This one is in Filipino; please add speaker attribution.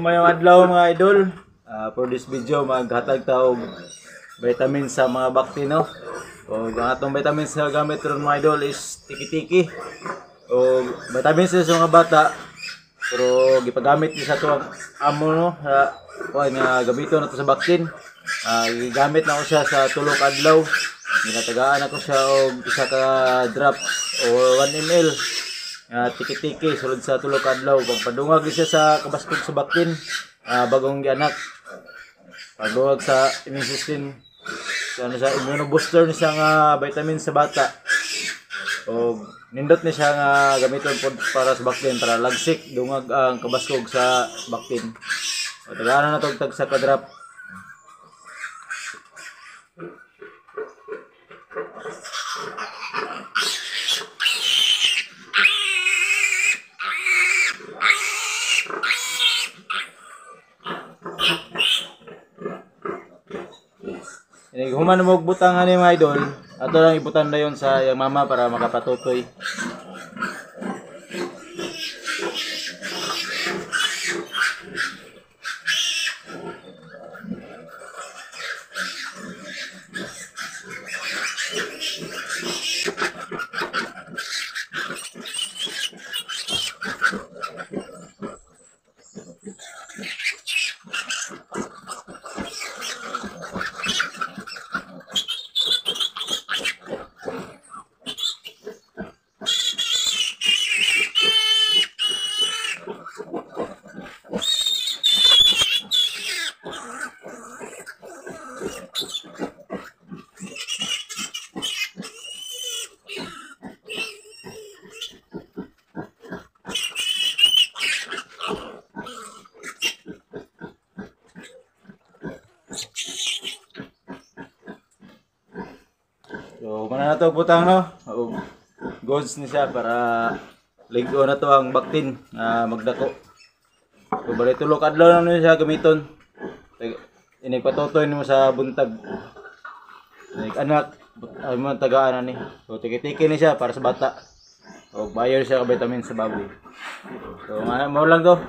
Speaker 1: mayong adlaw mga idol. For this video maghatag ta og vitamin sa mga bakti no. O ang atong vitamins na gamit ron mga idol is tiki-tiki. O vitamins sa mga bata pero gipagamit ni sa tuwang amo no sa nga gamiton nato sa baktin. Gigamit na ko siya sa tulok adlaw. Ginatagaan ako siya og isa ka drop o 1 ml. Tiki-tiki sulod sa tulok adlaw pagpadungag siya sa kabaskog sa baktin bagong gianak pagduwag sa immune system sa immune booster ni siya nga vitamin sa bata o nindot ni siya nga gamiton pod para sa baktin para lagsik dungag ang kabaskog sa baktin o tagaan na natog tag sa ka-drop. Human mo butang ani mga idol, ato lang ibutan na yon sa yang mama para makapatutoy. So, mana na to butang no. Goods ni siya para ligo na to ang baktin magdako. So, bali tulok adlaw na siya gamiton. Inigpatutoy nimo sa buntag. Anak ay mo tagaan ani. So, tiki-tiki ni siya para sa bata. O bayer siya ka vitamin sa baboy. So, mo lang to.